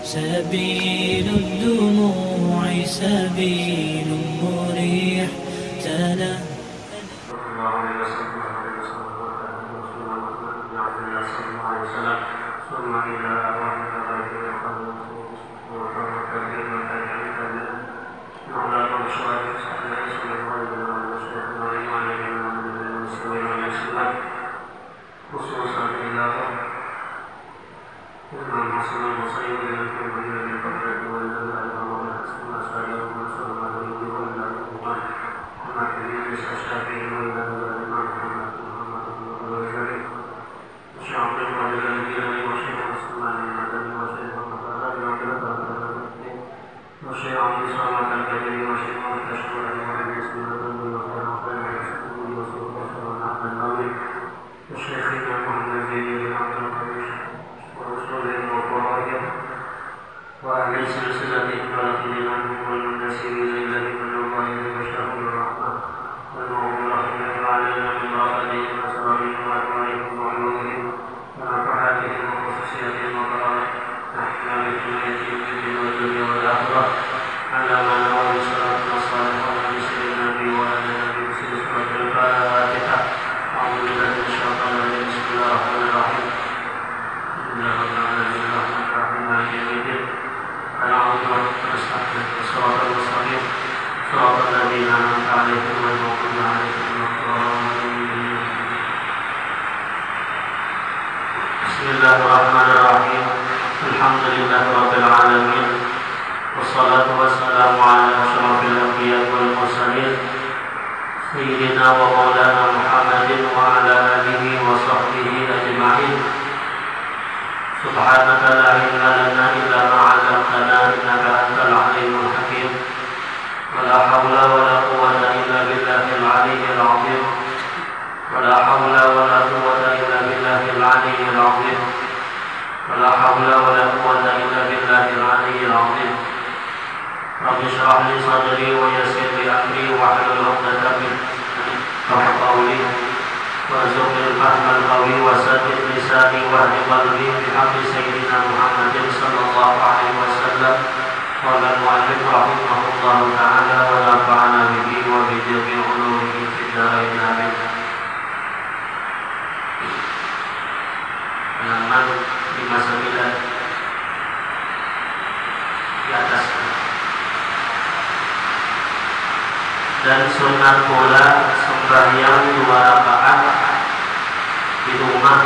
سبيل الدموع سبيل مريح Bismillahirrahmanirrahim. Alhamdulillahirabbil alamin. Wassalatu wassalamu ala asyrafil anbiya'i wal mursalin sayyidina wa maulana Muhammadin wa ala alihi wa sahbihi ajma'in. Subhanaka la ilma lana illa ma 'allamtana innaka antal alimul hakim. Wa la haula wa la quwwata illa billahil aliyyil 'azim. Wa la haula wa la quwwata illa billahil aliyyil 'azim. ولا حول ولا قوة إلا بالله العلي العظيم. رب اشرح لي صدري ويسر لي أمري واحلل عقدة من قولي وارزقني الفهم القوي وسدد لساني واهد قلبي بحق سيدنا محمد صلى الله عليه وسلم. قال المؤلف رحمه الله تعالى ونفعنا به وبجميع علومه في الدارين آمين. Halaman 59 di atas. Dan sunat pula sembahyang 2 rakaat di rumah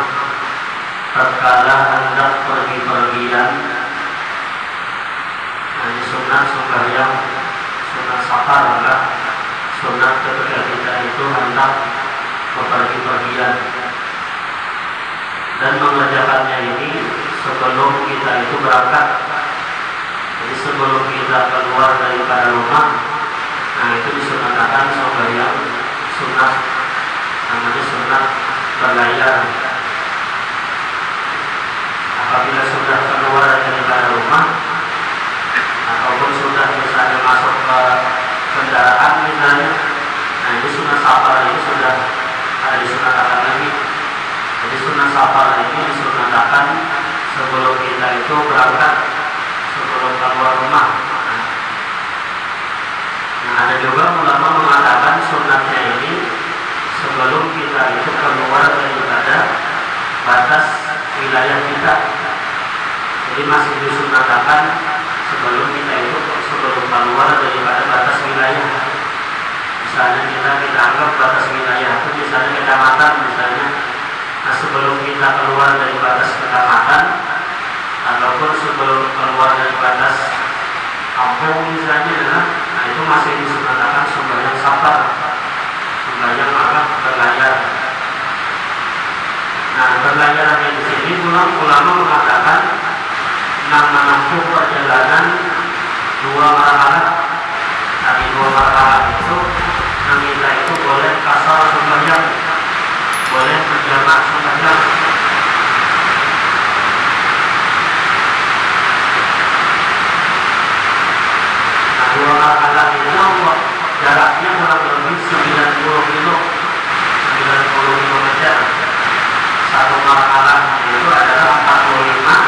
tatkala hendak pergi-pergian. Nah, ini sunat sembahyang, sunat safar adalah sunat ketika kita itu hendak pergi-pergian. Dan mengerjakannya ini sebelum kita itu berangkat. Jadi sebelum kita keluar daripada rumah, nah itu disunatkan sembahyang sunat, namanya sunat berlayar. Apabila sudah keluar daripada rumah ataupun sudah misalnya masuk ke kendaraan misalnya, nah ini sunat safar ini sudah ada disunatkan lagi. Jadi sunat safar ini disunatkan sebelum kita itu berangkat, sebelum keluar rumah. Nah, ada juga ulama mengatakan sunatnya ini sebelum kita itu keluar daripada batas wilayah kita. Jadi masih disunatkan sebelum kita itu keluar daripada batas wilayah. Misalnya kita anggap batas wilayah itu misalnya kecamatan misalnya. Nah, sebelum kita keluar dari batas kecamatan ataupun sebelum keluar dari batas kampung misalnya, nah itu masih disunatkan sembahyang safar, sembahyang berlayar. Nah, berlayarnya di sini ulama mengatakan menempuh perjalanan 2 marhalah. Tapi 2 marhalah itu kita itu boleh kasar sembahyang, boleh berjamaah sembahyang. Nah, 2 marhalah itu jaraknya kurang lebih 90 kilo, 90 km. 1 marhalah itu adalah 45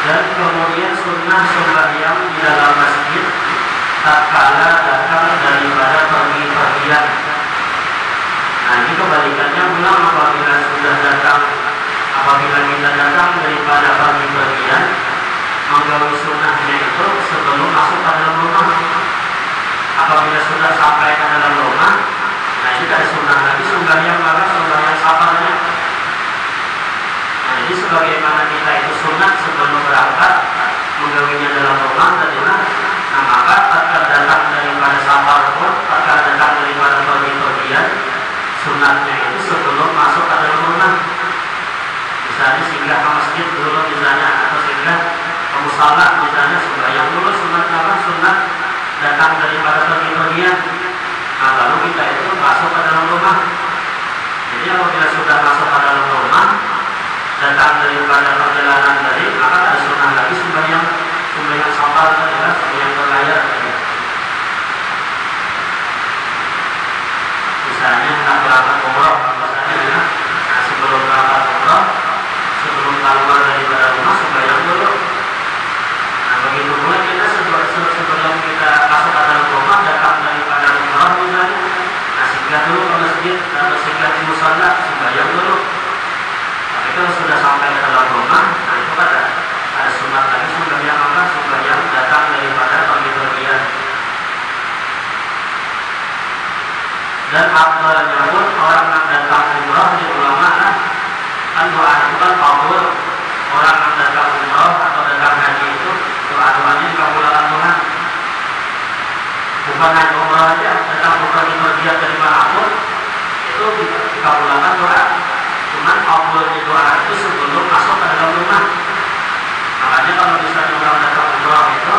Dan kemudian sunnah sembahyang di dalam masjid tatkala datang daripada pergi-pergian. Nah, ini kebalikannya pulang apabila kita datang daripada pergi-pergian, menggawi sunnahnya itu sebelum masuk ke dalam rumah. Apabila sudah sampai ke dalam rumah, nah ini ada sunnah lagi sembahyang safarnya. Nah, jadi sebagaimana kita itu sunat sebelum berangkat menggawinya dalam rumah tadilah. Nah, maka tatkala datang daripada safar pun, tatkala datang daripada pergi-pergian, sunatnya itu sebelum masuk ke dalam rumah. Misalnya singgah ke masjid dulu misalnya, atau singgah ke musala misalnya, sembahyang dulu sunat apa? Sunat datang daripada pergi-pergian. Nah, lalu kita itu masuk ke dalam rumah. Jadi apabila sudah masuk ke dalam rumah, datang daripada perjalanan tadi, maka ada sunnah lagi sembahyang safar adalah sembahyang berlayar. Misalnya kita berangkat umrah, misalnya, nah sebelum berangkat umrah, sebelum keluar daripada rumah sembahyang dulu. Nah begitu pula kita sebelum kita masuk ke dalam rumah, datang daripada umrah misalnya, nah singgah dulu ke masjid atau singgah di musala, sembahyang dulu. Tapi kalau sudah sampai ke dalam rumah, nah itu ada sunat lagi sembahyang apa? Sembahyang datang daripada pergi-pergian. Dan afdalnya pun orang yang datang umrah di ulama kan doa itu kan kabul. Orang yang datang umrah atau datang haji itu doa-doanya dikabulkan Tuhan. Bukan hanya umrah aja, datang pergi-pergian dari manapun itu dikabulkan doa. Cuman kabulnya doa itu sebelum masuk ke dalam rumah. Makanya kalau misalnya orang datang umrah itu,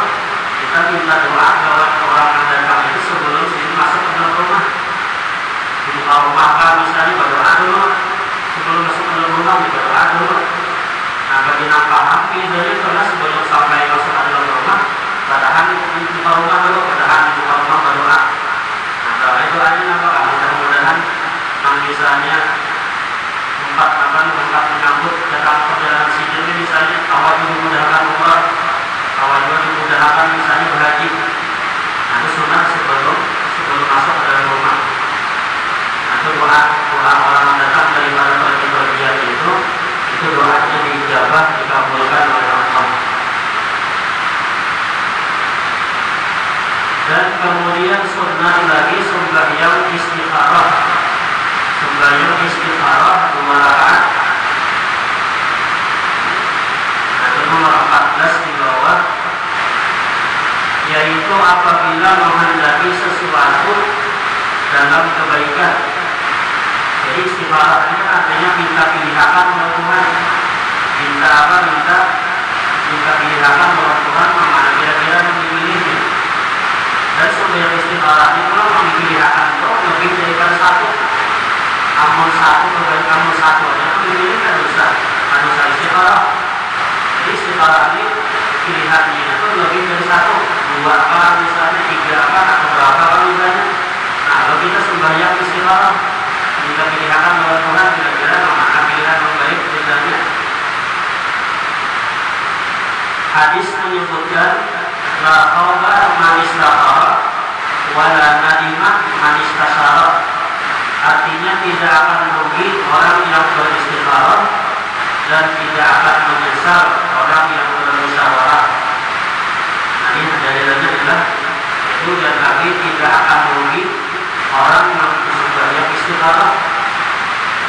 kita minta doa lewat orang yang datang itu sebelum masuk ke dalam rumah. Di rumah misalnya berdoa dulu, sebelum masuk ke dalam rumah berdoa dulu. Nah bagi yang paham misalnya karena sebelum sampai masuk ke dalam rumah, badahan di rumah dulu, badahan di rumah berdoa. Nah doanya apa? Mudah-mudahan yang misalnya tempat menyambut datang perjalanan sijil misalnya, awal dimudahkan umrah, awal dimudahkan misalnya berhaji. Nah itu sunat sebelum masuk ke dalam rumah. Nah itu doa orang datang daripada pergi-pergian itu doanya diijabah, dikabulkan oleh Allah. Dan kemudian sunat lagi sembahyang istikharah. Sembahyang istikharah 2 rakaat. Nomor 14 di bawah, yaitu apabila menghendaki sesuatu dalam kebaikan. Jadi istikharah ini artinya minta pilihan oleh Tuhan. Minta pilihan oleh Tuhan, mana kira-kira yang dipilihnya. Dan sembahyang istikharah ini kalau pilihan itu lebih daripada satu. Amun satu kebaikan, amun satu aja memilih kan dosa istikharah. Istikharah ini pilihannya itu lebih dari satu, 2 apa misalnya, 3 apa atau berapa misalnya. Nah kalau kita sembahyang istikharah, minta pilihan oleh Tuhan, kira-kira mana pilihan yang baik misalnya. Hadis menyebutkan la khawba man istakhara wa la nadima man istasyara. Artinya tidak akan merugi orang yang beristikharah dan tidak akan menyesal orang yang bermusyawarah. Nah ini dalilnya adalah itu, dan lagi tidak akan merugi orang yang sembahyang istikharah,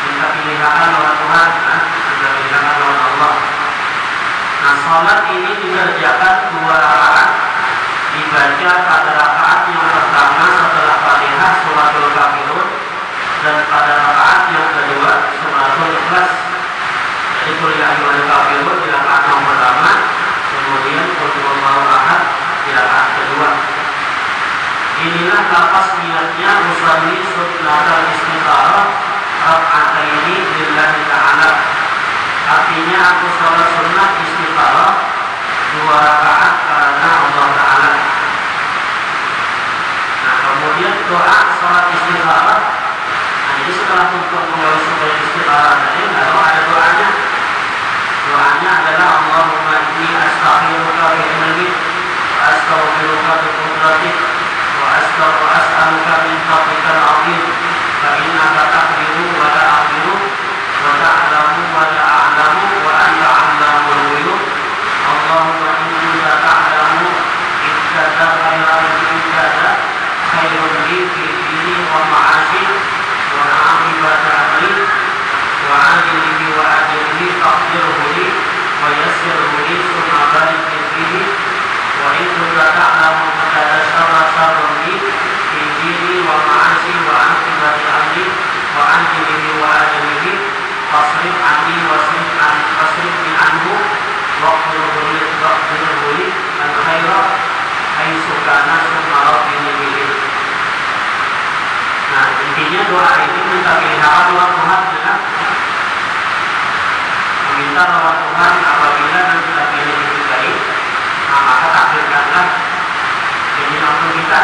minta pilihan oleh Tuhan, minta pilihan oleh Allah. Nah salat ini dikerjakan 2 rakaat, dibaca pada rakaat yang pertama setelah Fatihah suratul Kafirun, dan pada rakaat yang kedua suratul Ikhlas. Jadi qul ya ayyuhal kafirun di rakaat yang pertama, kemudian qul huwallahu ahad di rakaat kedua. Inilah lafaz niatnya usolli sunnatal istikharah raka'ataini lillahi ta'ala. Artinya aku sholat sunnah istikharah 2 rakaat karena Allah Ta'ala. Nah kemudian doa sholat istikharah. Nah jadi setelah untuk mengawal sembahyang istikharah tadi, lalu ada doanya. Doanya adalah Allahumma inni wa in kunta ta'lamu ittaka khairan ittaka khairun li fi dini wa ma'ashi wa aqibata amri wa ajlihi wa ajlihi taqdirhu li wa yassirhu li summa barik fihi wa in kunta ta'lamu ittaka sharran li fi dini wa ma'ashi wa aqibata amri wa ajlihi wa ajlihi fasrif anni wasrif min anhu waqdirhu li al-khaira haitsu kana summa rabbini bihi. Nah, intinya doa ini minta pilihan Allah Tuhan dengan meminta rahmat Tuhan apabila kita pilih itu baik, nah maka takdirkanlah ini untuk kita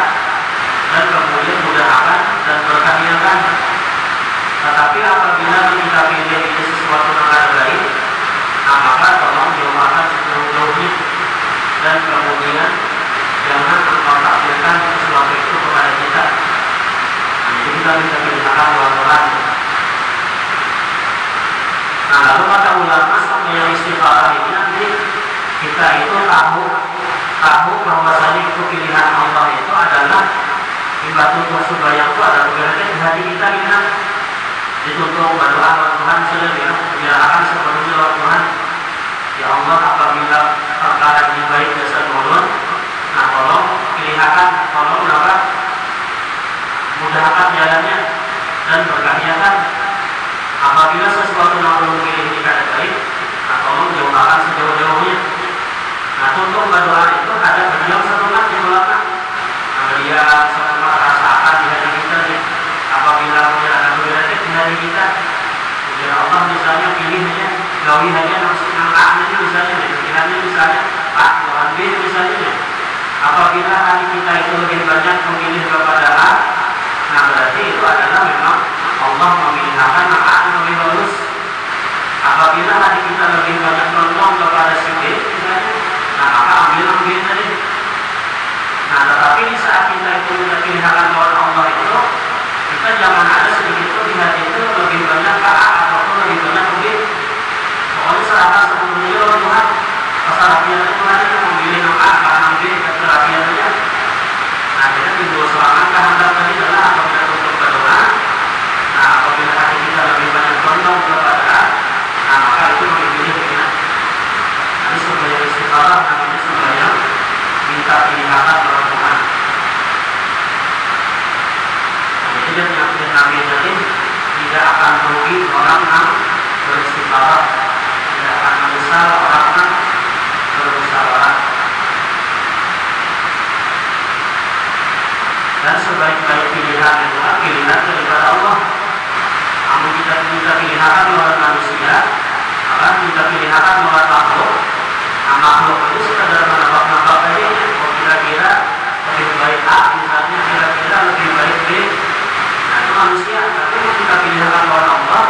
dan kemudian mudahkan dan berkahiakan. Tetapi apabila kita pilih ini sesuatu yang baik, nah maka tolong jauhkan sejauh-jauhnya dan kemudian jangan engkau takdirkan sesuatu itu kepada kita. Jadi kita bisa pilihan Tuhan. Nah lalu kata ulama yang istikharah ini nanti kita itu tahu bahwasanya itu pilihan Allah itu adalah ibadah subhanahu itu adalah berarti di hati kita kita dituntut berdoa kepada Tuhan selalu akan sepenuhnya oleh Tuhan. Ya Allah, apabila perkara ini baik dasar turun, nah tolong pilihan, tolong dapat mudahkan jalannya dan berkahiakan. Apabila sesuatu yang belum pilih ini kada baik, nah tolong jauhkan sejauh-jauhnya. Nah untuk berdoa itu ada beliau semangat di ulama. Nah dia semangat rasakan di hati kita nih. Apabila ada berarti di hati kita, ya Allah misalnya pilihnya, gawi hanya maksud angkanya misalnya, pikirannya misalnya, Tuhan B misalnya. Apabila hati kita itu lebih banyak memilih kepada A, nah berarti itu adalah memang Allah memilihkan maka lebih bagus. Apabila hati kita lebih banyak condong kepada si B misalnya, nah maka ambil B tadi. Nah tetapi di saat kita itu memilihkan oleh Allah itu, kita jangan ada sedikit pun di hati itu lebih banyak ke A ataupun lebih banyak ke B. Pokoknya serahkan sepenuhnya oleh Tuhan. Kesalahannya Tuhan itu memilih A karena B kesalahannya. Nah kita timbul serangan kehendak tadi adalah apabila untuk berdoa. Nah apabila hati kita lebih banyak condong kepada A, nah maka itu memilih kita. Ini sebagai istikharah namanya sebagai minta pilihan oleh Tuhan. Jadi yang Nabi tadi tidak akan rugi orang yang beristikharah, tidak akan menyesal orang yang bermusyawarah. Dan sebaik-baik pilihan itu pilihan daripada Allah. Namun kita minta pilihan oleh manusia, maka minta pilihan oleh makhluk. Nah makhluk itu sekadar menebak-nebak aja. Oh kira-kira lebih baik A, misalnya kira-kira lebih baik B. Nah itu manusia, tapi kita pilihan oleh Allah.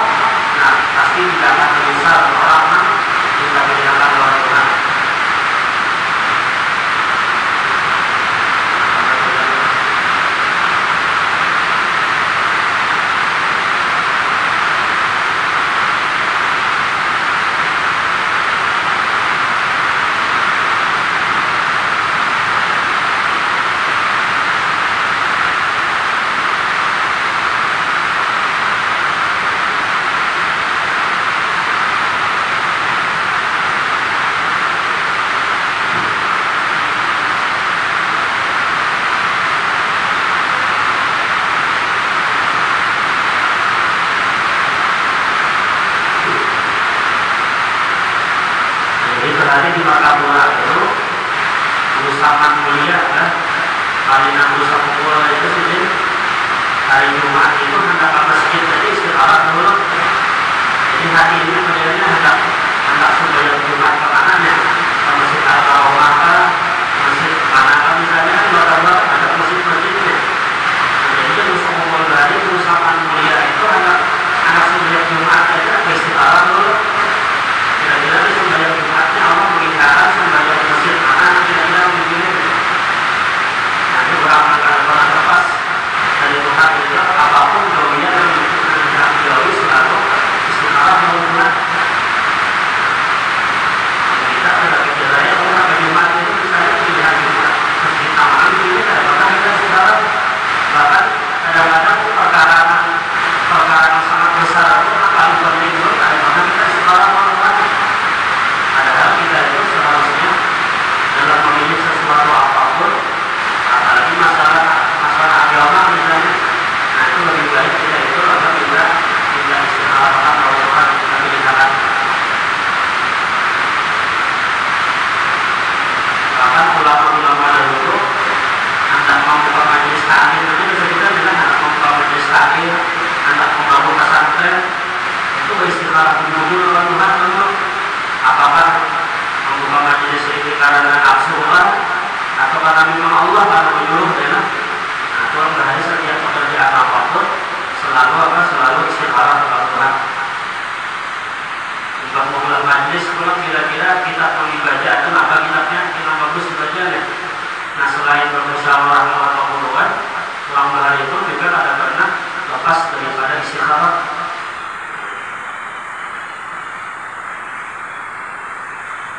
Nah pasti tidak akan menyesal orang yang kita pilihan oleh Tuhan. Allah pada menyuruh adalah Tuhan berhari setiap pekerjaan apapun selalu istikharah kepada Tuhan. Untuk mengulang majlis, kalau kira-kira kitab yang dibaca itu apa kitabnya yang bagus dibacanya. Nah selain bermusyawarah lewat pengumuman, pulang bahari itu juga ada pernah lepas daripada istikharah.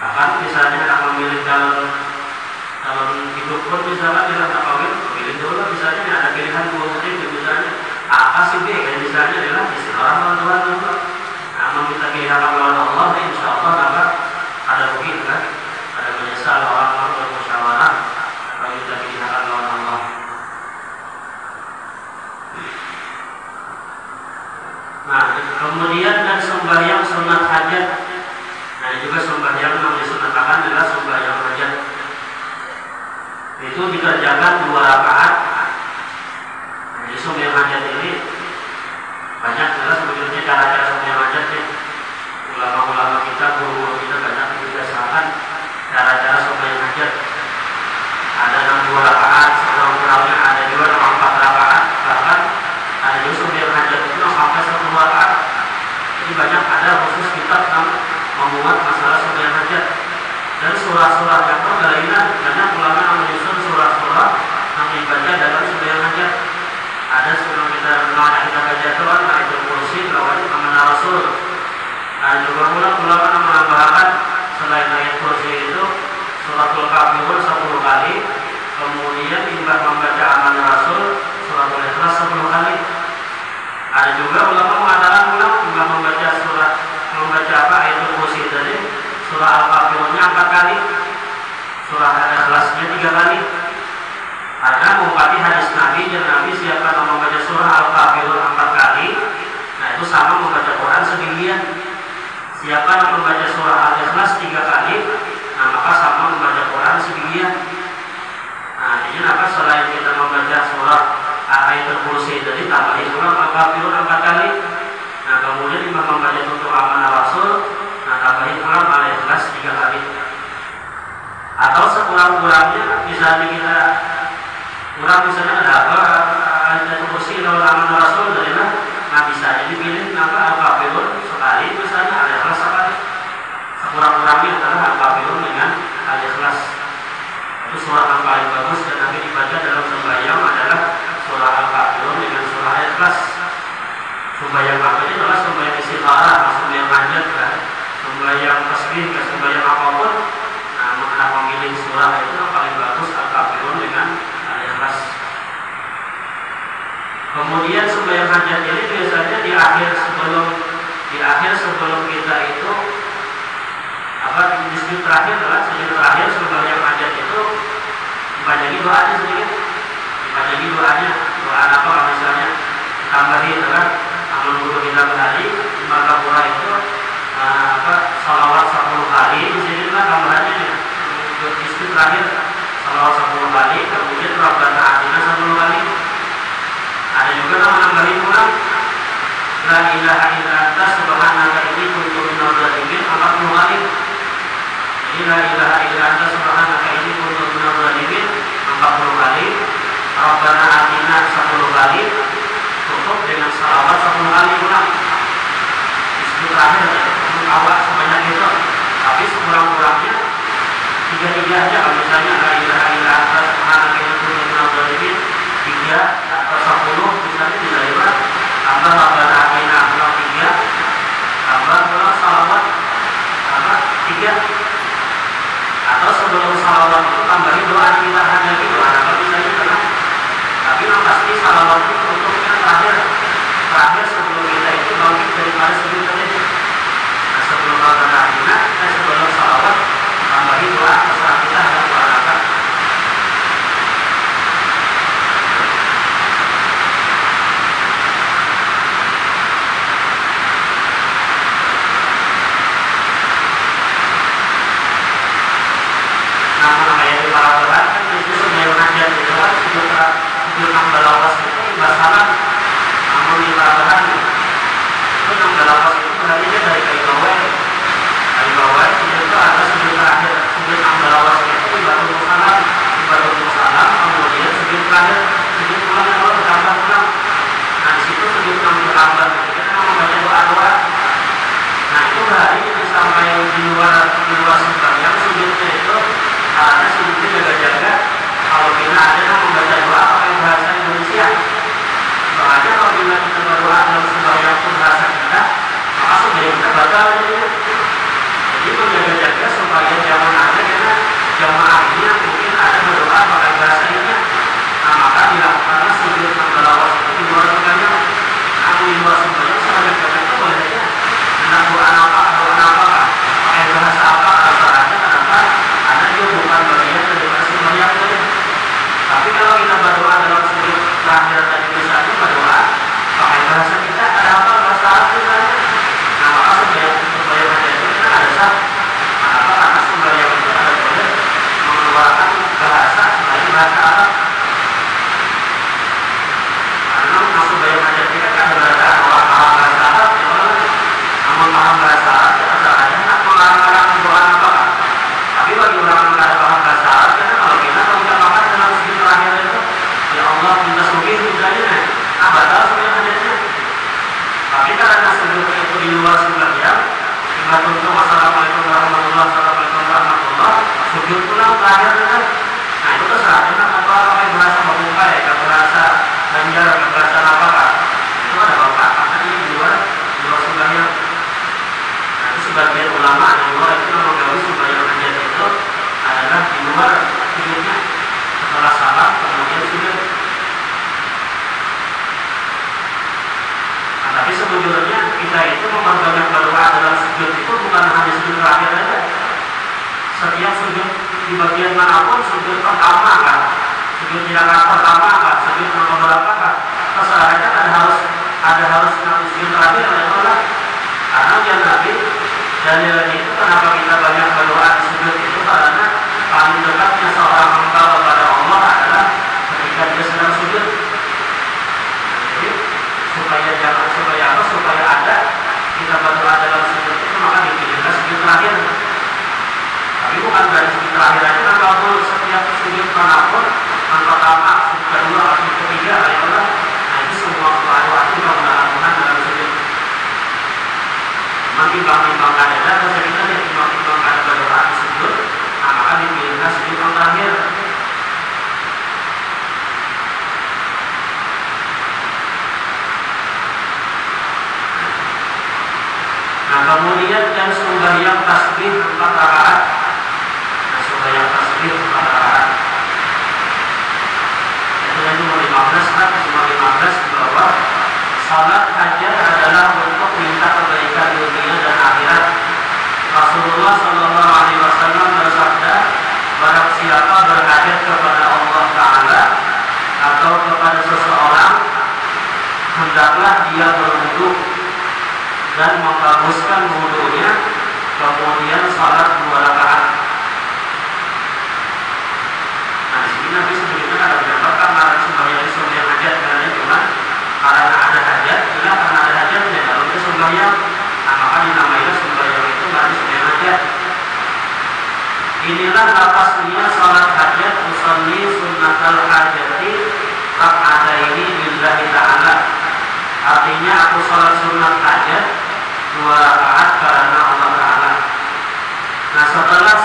Bahkan misalnya nak memilih calon hidup pun misalnya dalam takawin, pilih dulu misalnya ada pilihan dua musim misalnya A sih B kan misalnya adalah istikharah lawan Tuhan juga. Nah meminta pilihan lawan Allah, insya Allah dapat ada begitu kan, ada menyesal orang bermusyawarah meminta pilihan lawan Allah. Nah kemudian dan sembahyang sunat hajat. Nah juga sembahyang yang disunatkan adalah sembahyang hajat. Itu dikerjakan 2 rakaat. Jadi sembahyang hajat ini banyak jelas sebetulnya cara-cara sembahyang hajat ya. Ulama-ulama kita, guru-guru kita banyak membiasakan cara-cara sembahyang hajat. Ada 2 rakaat, sekurang-kurangnya ada juga 4 rakaat, bahkan ada juga sembahyang hajat itu sampai 1 rakaat. Jadi banyak ada khusus kitab yang memuat masalah sembahyang hajat. Dan surah-surah yang berlainan banyak ulama yang menyusun surah-surah yang dibaca dalam sembahyang hajat. Ada sebelum kita baca itu kan ayatul kursi lawan amanah rasul. Ada juga ulama yang menambahkan selain ayat kursi itu suratul kafirun 10 kali, kemudian imbah membaca amanah rasul suratul ikhlas 10 kali. Ada juga ulama mengatakan imbah membaca ayatul kursi tadi surah Al-Kafirunnya 4 kali, surah Al-Ikhlasnya 3 kali. Karena mengupati hadis Nabi dan Nabi siapa yang membaca surah Al-Kafirun 4 kali, nah itu sama membaca Quran sedemikian. Siapa yang membaca surah Al-Ikhlas 3 kali, nah maka sama membaca Quran sedemikian. Nah ini apa selain kita membaca surah ayatul kursi tadi tambahin surah Al-Kafirun 4 kali. Nah kemudian imam membaca tutup amanah rasul, nah tambahin ulang Al-Ikhlas 3 kali. Atau sekurang-kurangnya misalnya kita misalnya ada apa ayatul kursi lawan amanah rasul dari mana? Nah bisa dipilih apa Al-Kafirun sekali misalnya Al-Ikhlas sekali. Sekurang-kurangnya adalah Al-Kafirun dengan Al-Ikhlas. Itu surah yang paling bagus dan nanti dibaca dalam sembahyang adalah surah Al-Kafirun dengan surah Al-Ikhlas. Sembahyang apa ini adalah sembahyang istikharah, sembahyang hajat kan, sembahyang tasbih, sembahyang apapun. Nah, makna memilih surah itu yang paling bagus Al-Kafirun dengan Al-Ikhlas. Kemudian sembahyang hajat ini biasanya di akhir sebelum kita itu di sujud terakhir adalah sujud terakhir sembahyang hajat itu dipanjangi doanya sedikit, dipanjangi doanya, doa apa misalnya tambahin kan. Menurut kita berhari di Margapura itu salawat 10 kali. Di sini lah tambahannya di situ terakhir salawat 10 kali, kemudian Rabbana Atina 10 kali. Ada juga nambahin ulang La ilaha illa anta subhanaka inni kuntu minadh dhalimin 40 kali. La ilaha illa anta subhanaka inni kuntu minadh dhalimin 40 kali. Rabbana Atina 10 kali. Tutup dengan salawat 10 kali ulang. Di terakhir awal sebanyak itu, tapi sekurang-kurangnya 3 aja. Kalau misalnya la ilaha illa anta subhanaka inni kuntu minadh dhalimin 3 atau 10 misalnya bisa juga tambah Rabbana Atina ulang 3 tambah ulang salawat tambah 3, atau sebelum salawat itu tambahin doa kita hanya gitu apa misalnya tenang. Tapi yang pasti salawat itu untuknya terakhir sebelum kita itu bangkit daripada sujud tadi. Nah sebelum Rabbana Atina sebelum salawat tambahin doa terserah kita dan doa apa. Nah bahasa Arab. Karena masuk bayar hajat kita kan bahasa orang paham bahasa Arab, ya orang namun paham bahasa Arab ya ada nak melarang-larang doa apa kan. Tapi bagi orang yang tidak paham bahasa Arab, karena kalau kita mengucapkan dalam sujud terakhir itu, ya Allah minta sugih misalnya, batal sebenarnya hajatnya. Tapi karena sujud itu di luar sembahyang, kita tuntut assalamualaikum warahmatullahi wabarakatuh, sujud pulang terakhir kan. Nah itu terserah, karena apa pakai bahasa membukai, kalau bahasa Banjar, kalau bahasa apa kan, itu ada bapak, karena ini di luar sembahyang. Nah itu sebagian ulama di luar itu menggawi sembahyang hajat itu adalah di luar sujudnya, setelah salam kemudian sujud. Nah, tapi sebetulnya kita itu memperbanyak berdoa dalam sujud itu bukan hanya sujud terakhir saja. Setiap sujud di bagian manapun, sujud pertama kan, sujud di rakaat pertama kan, sujud nomor berapa kan, terserah aja ada harus nanti sujud terakhir adalah karena dia Nabi dalil itu kenapa kita banyak berdoa di sujud itu karena paling dekatnya seorang hamba kepada Allah adalah ketika dia sedang sujud. Jadi supaya ada kita berdoa dalam sujud itu maka dipilihkan sujud terakhir. Tapi bukan dari sujud terakhir aja, kan kalau setiap sujud manapun, yang pertama, sujud kedua, sujud ketiga, adalah nah itu semua doa itu juga melakukan dalam sujud. Timbang-timbang ada dan kita lihat timbang-timbang ada berdoa di sujud, nah maka dipilihkan sujud yang terakhir. Nah kemudian yang sembahyang tasbih 4 rakaat. Sembahyang tasbih 4 rakaat. Itu yang nomor 15 kan, nomor 15 di bawah. Salat hajat adalah untuk minta kebaikan dunia dan akhirat. Rasulullah Shallallahu Alaihi Wasallam bersabda, barang siapa berhajat kepada Allah Taala atau kepada seseorang, hendaklah dia berwudu dan membaguskan wudunya, kemudian salat 2 rakaat. Nah di sini Nabi sebelumnya ada menyampaikan marah sembahyang hajat karena cuma karena ada hajat, tidak karena ada hajatnya. Kalau itu sembahyang, nah maka dinamainya sembahyang itu berarti sembahyang hajat. Inilah lafaznya salat hajat, usolli sunnatal hajati rak'ataini lillahi ta'ala. Artinya aku salat sunat hajat 2 rakaat karena Allah Ta'ala. Nah setelah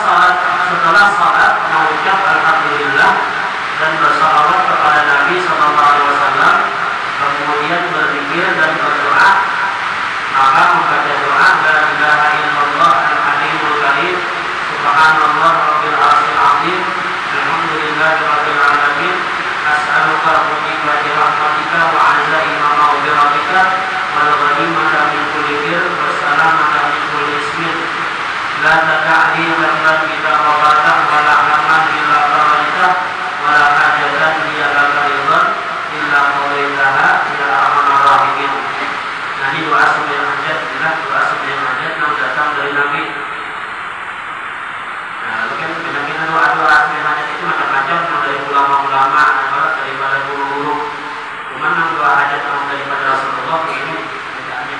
salat mengucap alhamdulillah dan bersalawat kepada Nabi SAW, kemudian berzikir dan berdoa, maka membaca doa la ilaha illallah al-halimul karim subhanallah rabbil arsyil azim alhamdulillahi rabbil alamin as'aluka mujibati rahmatika wa azaima maghfiratika wal ghanimata min kulli bir wassalamata min kulli ismin la tada'li dhanban illa ghafartah wa la haman illa farajtah wa la hajatan liya laka ridwan illa qadaitaha ya arhamar rahimin. Nah ini doa sembahyang hajat, inilah doa sembahyang hajat yang datang dari Nabi. Nah lalu kan benar-benar doa sembahyang hajat itu macam-macam, dari ulama-ulama, daripada guru-guru. Cuman yang doa hajat yang daripada Rasulullah ini bacaannya.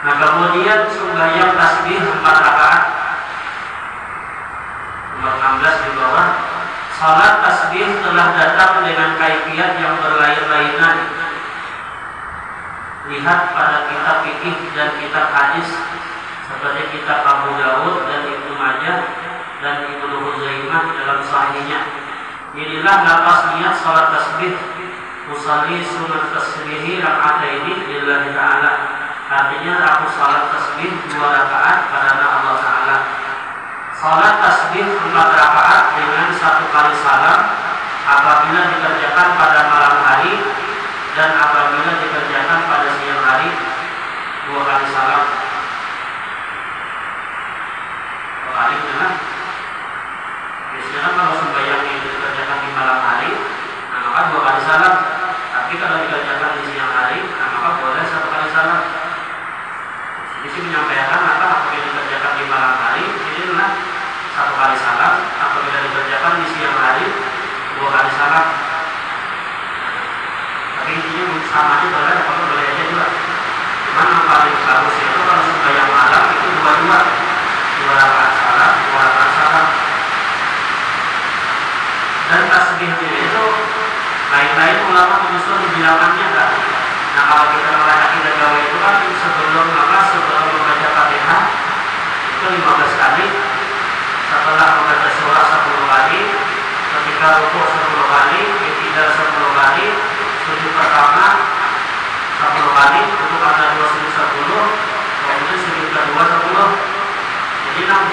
Nah kemudian sembahyang tasbih 4 rakaat. Nomor 16 di bawah. Salat tasbih telah datang dengan kaifiat yang berlain-lainan. Lihat pada kitab fikih dan kitab hadis seperti kitab Abu Dawud dan Ibnu Majah dan Ibnu Huzaimah dalam sahihnya. Inilah lafaz niat salat tasbih, usolli sunat tasbihi rak'ataini lillahi ta'ala. Artinya aku salat tasbih 2 rakaat karena Allah Ta'ala. Salat tasbih 4 rakaat dengan 1 kali salam apabila dikerjakan pada malam hari dan apabila dikerjakan pada siang hari 2 kali salam. Kali dengan biasanya kalau sembahyang itu dikerjakan di malam hari, nah maka 2 kali salam. Tapi kalau dikerjakan di siang hari, nah maka boleh 1 kali salam. Di sini menyampaikan maka apabila dikerjakan di malam hari, ini adalah 1 kali salam. Apabila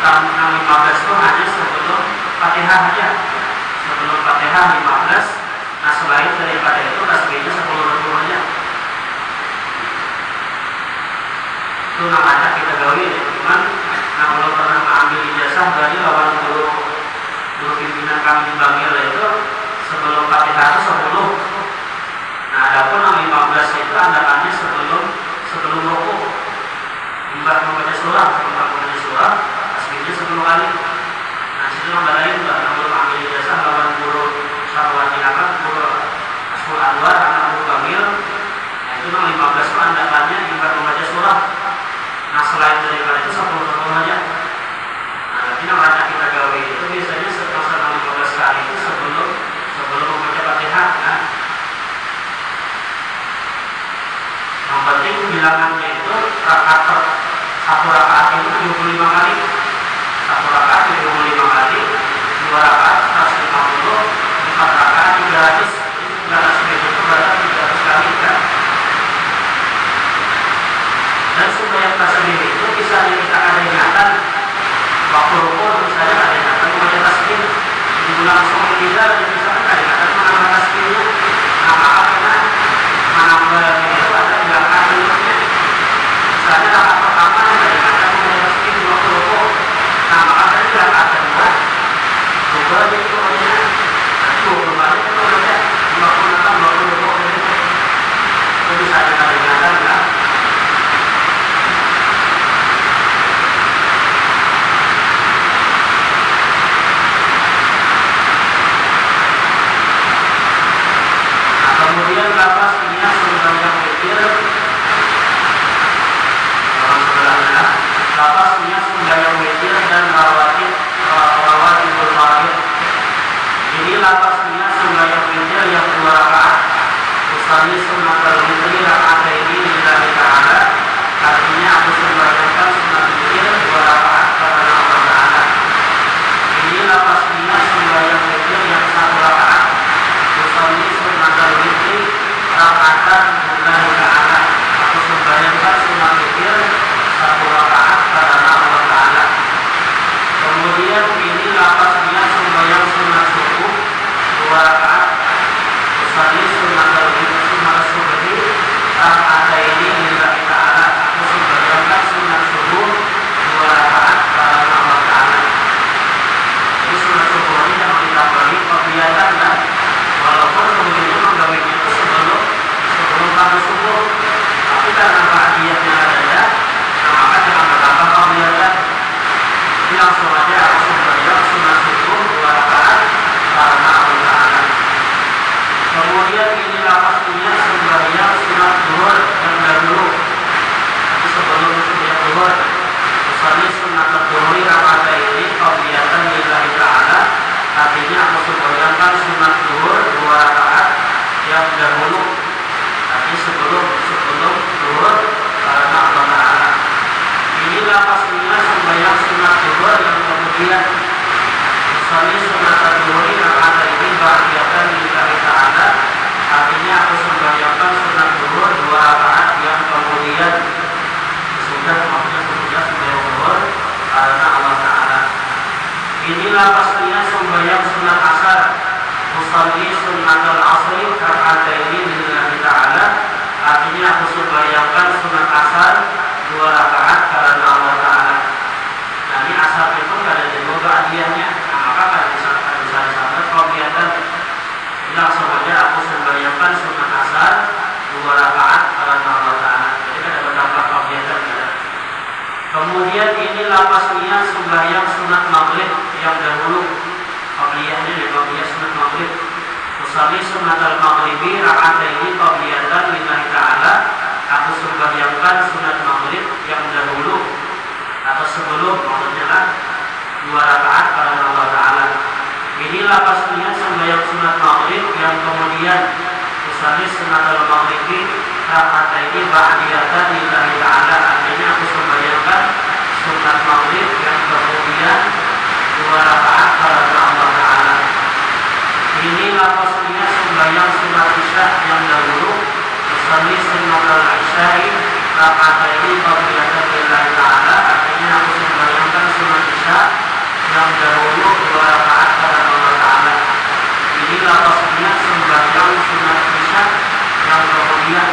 6.15 itu hanya sebelum Fatihah aja, sebelum Fatihah 15. Nah selain daripada itu tasbihnya 10 ribu aja. Itu namanya kita gawe ya. Cuman nah kalau pernah mengambil ijazah dari lawan guru pimpinan kami di Bangil itu sebelum Fatihah itu 10. Nah adapun 15 itu andalannya sebelum rukuk. Imbah membaca surah, tasbihnya 10 kali. Nah situ nambah lain Mbak, namun ambil ijazah lawan guru Sarwati guru Asmul Anwar, anak guru Bangil. Nah itu 15 itu andalannya imbah membaca surah. Nah selain daripada itu 10 aja. Nah nanti namanya kita gawe itu biasanya setelah 15 kali itu sebelum membaca Fatihah kan. Yang penting bilangannya itu satu rakaat itu 75 kali, satu rakaat 75 kali, 2 rakaat 150, 4 rakaat 300, 300 itu berarti 300 kali kan. Dan supaya tasbih itu bisa kita ada ingatan waktu rukuk, misalnya ada ingatan membaca tasbih diulang langsung tidak, misalnya ada ingatan menambah tasbihnya. Nah maka karena menambah itu ada ingatan dulunya. Misalnya rakaat pertama ada ingatan membaca tasbih di waktu rukuk. Nah maka tadi rakaat kedua rukuk aja itu pokoknya. Nanti 20 kali itu ada 50 rukuk itu bisa ada ingatan kan. Kemudian lapas niat sembahyang witir, lapas niat sembahyang witir dan rawatibul maghrib. Jadi lapas niat sembahyang witir yang 2 rakaat, usalli sunnatul witri raka'ataini lillahi ta'ala. Artinya aku sembahyangkan sunat witir 2 rakaat karena Allah Ta'ala. Ini lapas niat sembahyang witir yang 1 rakaat, usalli sunnatul witri raka'atan lillahi ta'ala. Aku sembahyangkan sunat witir 1 rakaat karena Allah Ta'ala. Kemudian ini lapas niat sembahyang sunat subuh 2 rakaat, usalli sunnatul witri sunat subuh raka'ataini lillahi ta'ala. Aku sembahyangkan sunat subuh 2 rakaat karena Allah Ta'ala. Jadi sunat subuh ini yang ditambahi kegiatan lah. Walaupun kemudian menggawainya itu sebelum pagi subuh, tapi karena ba'diyahnya ada, nah maka jangan bertambah kegiatan. Jadi langsung aja aku sembahyang sunat subuh 2 rakaat karena Allah Ta'ala. Kemudian ini lapas punya sembahyang sunat zuhur yang dahulu. Jadi sebelum sembahyang zuhur, usalli sunat zuhuri raka'ataini kegiatan lillahi ta'ala. Artinya aku sembahyangkan sunat zuhur 2 rakaat yang dahulu. Tapi sebelum zuhur karena Allah Ta'ala. Ini lapas niat sembahyang sunat zuhur yang kemudian usalli sunat zuhuri raka'ataini ba'diyatan lillahi ta'ala. Artinya aku sembahyangkan sunat zuhur 2 rakaat yang kemudian sudah sembahyang zuhur karena Allah Ta'ala. Ini lapas niat sembahyang sunat asar, usalli sunnatul asri raka'ataini lillahi ta'ala. Artinya aku sembahyangkan sunat asar 2 rakaat karena Allah Ta'ala. Nah ini asar itu ada juga ba'diyahnya. Nah maka kalau bisa disana kegiatan ini langsung aja aku sembahyangkan sunat asar 2 rakaat karena Allah Ta'ala. Jadi ada beberapa kegiatan ya. Kemudian ini lapas niat sembahyang sunat maghrib yang dahulu. Qabliyahnya di qabliyah sunat maghrib. Usalli sunnatul maghribi raka'ataini qabliyatan lillahi ta'ala. Aku sembahyangkan sunat maghrib yang dahulu atau sebelum, maksudnya kan 2 rakaat karena Allah Ta'ala. Ini lapas niat sembahyang sunat maghrib yang kemudian usalli sunnatul maghribi raka'ataini ba'diyatan lillahi ta'ala. Artinya aku sembahyangkan sunat maghrib yang kemudian 2 rakaat karena Allah Ta'ala. Ini lapas niat sembahyang sunat isya yang dahulu, usalli sunnatul isya'i raka'ataini qabliyatan lillahi ta'ala. Artinya aku sembahyangkan sunat isya yang dahulu 2 rakaat pada malam Taala. Ini lafaznya sembahyang sunat isya yang kemudian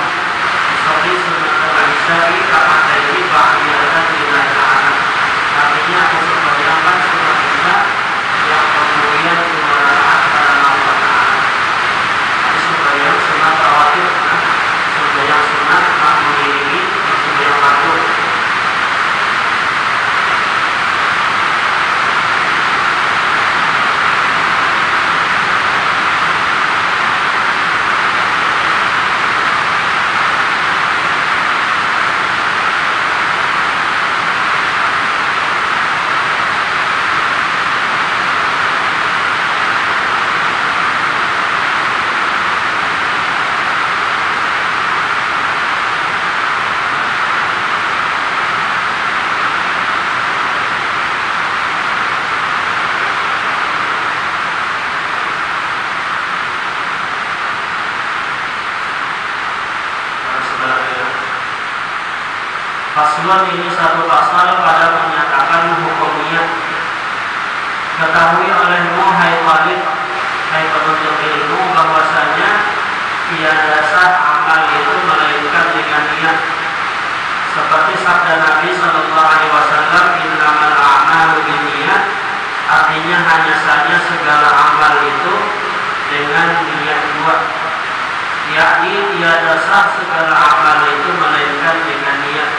seperti sunat al-isya'i rakaat ba'diyatan lillahi ta'ala. Artinya aku sembahyangkan sunat isya yang kemudian 2 rakaat pada malam Taala. Ini sembahyang sunat rawatib, sembahyang sunat mengiringi sembahyang fardu. Paslon ini satu pasal pada menyatakan hukumnya. Ketahui olehmu hai Khalid, hai penuntut ilmu, bahwasanya tiada sah amal itu melainkan dengan niat. Seperti sabda Nabi Sallallahu Alaihi Wasallam, innamal a'malu binniyat, artinya hanya saja segala amal itu dengan niat dua. Yakni tiada sah segala amal itu melainkan dengan niat.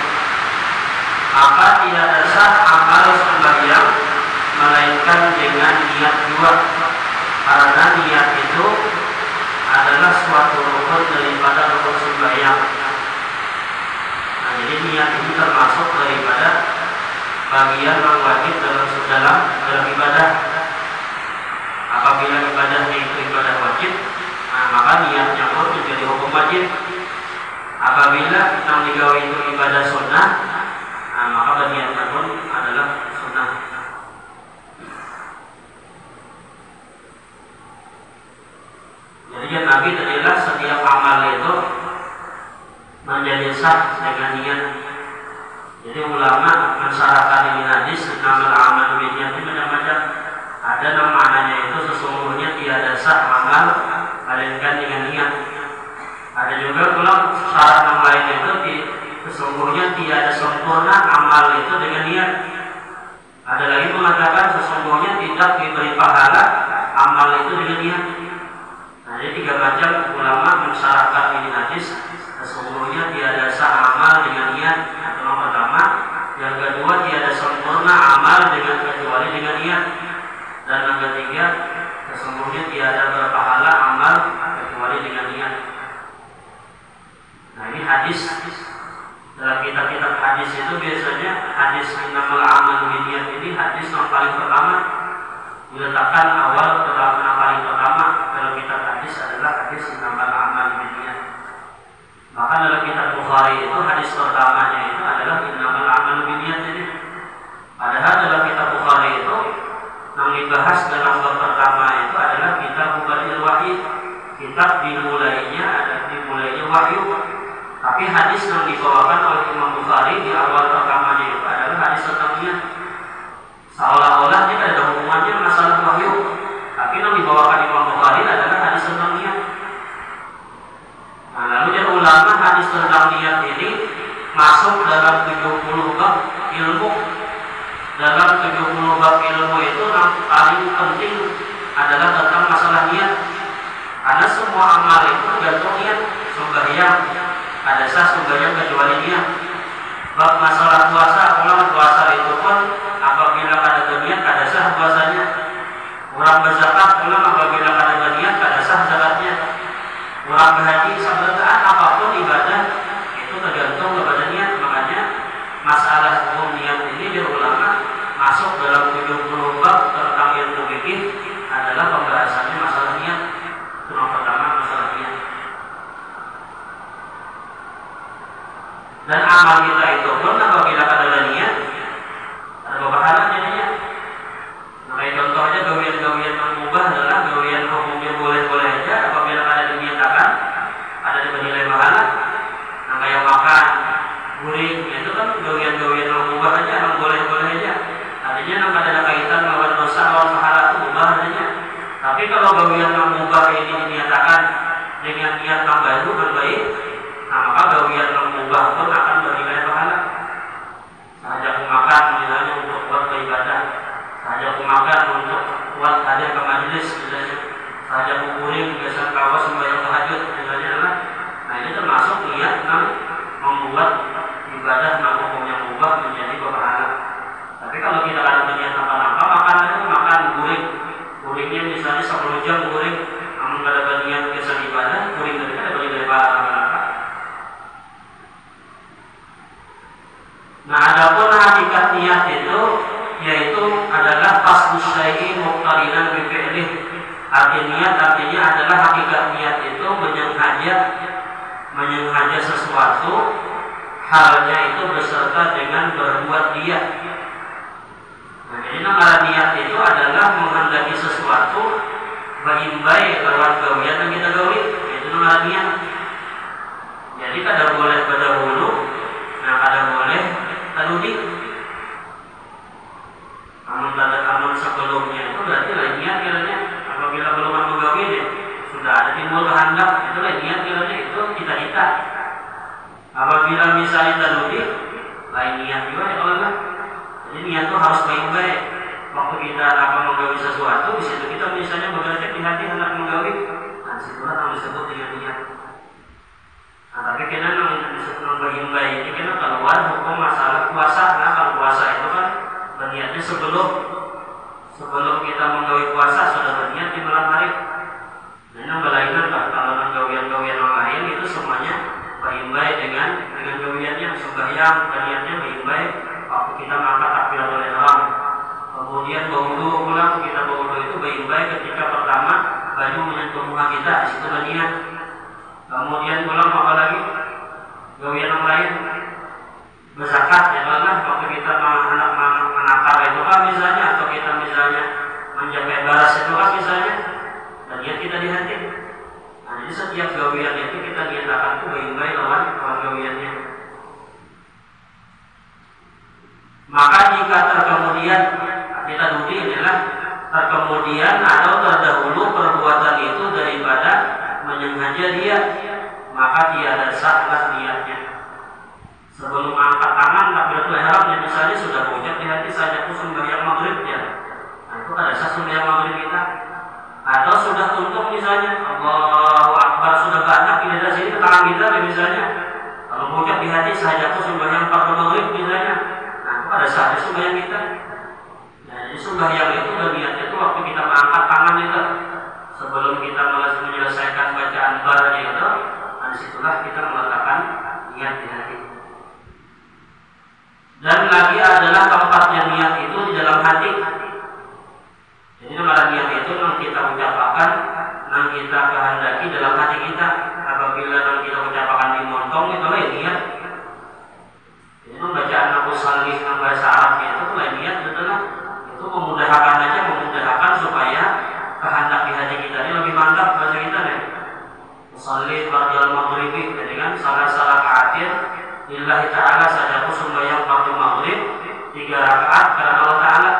Maka tiada sah amal sembahyang melainkan dengan niat dua, karena niat itu adalah suatu rukun daripada rukun sembahyang. Nah, jadi niat ini termasuk daripada bagian yang wajib dalam ibadah. Apabila ibadahnya itu ibadah wajib, nah, maka niatnya pun menjadi hukum wajib. Apabila yang digawe itu ibadah sunnah, nah, maka niatnya pun adalah sunnah. Jadi kan Nabi adalah setiap amal itu menjadi sah dengan niat. Jadi ulama mensyarahkan ini hadis, nama amal binniyat ini macam-macam. Ada yang maknanya itu sesungguhnya tiada sah amal melainkan dengan niat. Ada juga kalau syarat yang lain itu sesungguhnya tiada sempurna amal itu dengan niat. Ada lagi mengatakan sesungguhnya tidak diberi pahala amal itu dengan niat. Nah, jadi 3 macam ulama mensyarahkan ini hadis. Sesungguhnya tiada sah amal dengan niat. Yang pertama, yang kedua tiada sempurna amal dengan kecuali dengan niat. Dan yang ketiga, sesungguhnya tiada berpahala amal kecuali dengan niat. Nah, ini hadis. Dalam kitab-kitab hadis itu biasanya hadis innamal a'malu binniyat ini hadis yang paling pertama diletakkan awal dalam yang paling pertama dalam kitab hadis adalah hadis innamal a'malu binniyat. Maka dalam kitab Bukhari itu hadis pertamanya itu adalah innamal a'malu binniyat ini. Padahal dalam kitab Bukhari itu yang dibahas dalam bab pertama itu adalah kitab Badil Wahyi. Kitab dimulainya wahyu. Tapi hadis yang dibawakan oleh Imam Bukhari di awal pertamanya itu adalah hadis tentang niat. Seolah-olah dia ada hubungannya masalah wahyu. Tapi yang dibawakan Imam Bukhari adalah hadis tentang niat. Nah, lalu yang ulama hadis tentang niat ini masuk dalam 70 bab ilmu. Dalam 70 bab ilmu itu yang paling penting adalah tentang masalah niat. Karena semua amal itu tergantung niat. Sembahyang ada sah sembahyang kecuali niat. Bab masalah puasa, ulang puasa itu pun apabila ada niat ada sah puasanya. Orang berzakat, ulang apabila ada niat ada sah zakatnya. Orang berhaji, sebetulnya apapun ibadah itu tergantung kepada niat. Makanya masalah hukum niat ini di ulama masuk dalam 70 bab tentang ilmu fikih adalah pembahasannya masalah niat. Yang pertama masalah niat. Dan amal kita itu pun apabila ada niat ada pahala jadinya. Nah, contohnya gawian-gawian yang mubah adalah gawian hukumnya boleh-boleh aja apabila ada diniatakan ada bernilai pahala. Nah, kayak makan guring itu kan gawian-gawian yang mubah aja, yang boleh-boleh aja. Artinya yang ada kaitan bahwa makan untuk buat hadir ke majelis misalnya, saja kukuring biasa kawas sembahyang tahajud misalnya adalah, nah ini termasuk niat membuat ibadah hukum yang mubah menjadi berpahala. Tapi kalau kita ada niat apa-apa, makannya makan guringnya misalnya 10 jam guring, namun tidak ada niat kesan ibadah, guring tadi kan ada bagi dari pahala. Nah, adapun hakikat niat itu yaitu adalah qasdus syai'i muqtarinan bi fi'lih. Arti niat artinya adalah hakikat niat itu menyengaja sesuatu, halnya itu beserta dengan berbuat dia. Nah, jadi nama niat itu adalah menghendaki sesuatu baik lawan gawian yang kita gawi, itu nama niat. Jadi kada boleh berdahulu, nah kada boleh tadudi. Amun sebelumnya itu berarti lain niat kiranya. Apabila belum menggawi dia sudah ada timbul kehendak, itu lain niat kiranya, itu cita-cita. Apabila misalnya tadudi, lain niat juga ya kalau enggak. Jadi niat itu harus baik-baik. Waktu kita akan menggawi sesuatu, di situ kita misalnya bekerja di hati hendak menggawi, nah situlah yang disebut dengan niat. Nah, tapi kena yang disebut baik-baik ini kena keluar hukum masalah puasa. Nah, kalau puasa itu kan berniatnya sebelum kita menggawi puasa sudah berniat di malam hari. Nah, ini berlainan Pak. Kalau gawian-gawian yang lain itu semuanya baik-baik dengan gawiannya, sembahyang berniatnya baik-baik. Waktu kita mengangkat takbiratul ihram, kemudian berwudu pulang, kita berwudu itu baik-baik ketika pertama baju menyentuh muka kita, di situ berniat. Kemudian pulang apa lagi? Gawian yang lain, berzakat ya kan, waktu kita hendak menakar itu kan misalnya, atau kita misalnya menjaga baras itu kan misalnya, dan niat kita di hati. Nah, jadi setiap gawian itu kita niatakan itu baik-baik lawan gawiannya. Maka jika terkemudian kita dudi adalah terkemudian atau terdahulu perbuatan itu daripada menyengaja dia, maka tiada sahlah niatnya. Sebelum angkat tangan takbiratul ihram misalnya sudah berucap di hati saja sembahyang maghrib ya. Nah, itu ada sah sembahyang maghrib kita. Atau sudah tutup misalnya Allahu Akbar sudah banyak di dalam sini tangan kita misalnya. Kalau berucap di hati saja sembahyang fardu maghrib misalnya. Nah, itu ada sah sembahyang kita. Nah, jadi sembahyang itu niatnya itu waktu kita mengangkat tangan itu. Sebelum kita menyelesaikan bacaan barnya itu, nah disitulah kita meletakkan niat di hati. Dan lagi adalah tempatnya niat itu di dalam hati. Jadi nama niat itu yang kita ucapkan, yang kita kehendaki dalam hati kita. Apabila yang kita ucapkan di montong itu lain niat. Jadi bacaan Abu Salih yang bahasa Arabnya itu lain niat, betul lah. Itu memudahkan aja, memudahkan supaya kehendak di hati kita ini lebih mantap bahasa kita nih. Musalli fardal maghribi, jadi kan salah kaatir lillahi ta'ala saja sembahyang fardu maghrib 3 rakaat karena Allah Ta'ala.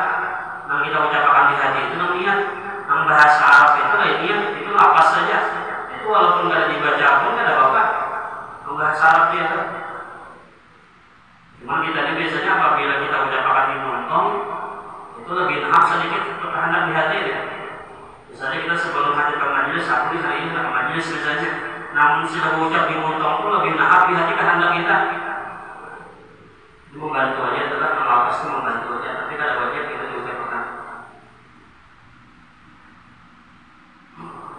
Yang kita ucapkan di hati itu niat. Yang bahasa Arab itu niat, itu lapas saja. Itu walaupun tidak dibaca pun tidak ada apa-apa. Yang bahasa Arab itu. Cuma kita ini biasanya apabila kita ucapkan di montong itu lebih nahap sedikit kehendak di hati ya. Misalnya kita sebelum hadir ke majelis, aku di hari ini ke majelis misalnya, namun sudah mengucap di montong pun lebih nahap di hati kehendak kita. Itu membantu aja, tetap melapas itu membantu aja, tapi kada wajib kita diucapkan.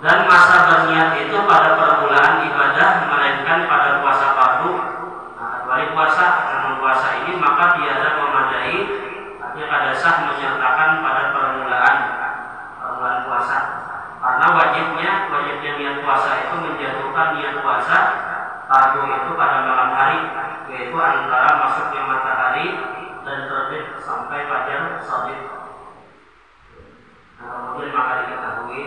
Dan masa berniat itu pada permulaan ibadah, melainkan pada puasa fardu. Nah, kecuali puasa, namun puasa ini maka tiada memadai, artinya kada sah menyertakan pada permulaan puasa. Karena wajibnya niat puasa itu menjatuhkan niat puasa fardu itu pada malam hari, yaitu antara masuknya matahari dan terbit sampai fajar shadiq. Nah, kemudian maka diketahui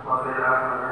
وفي الآخرة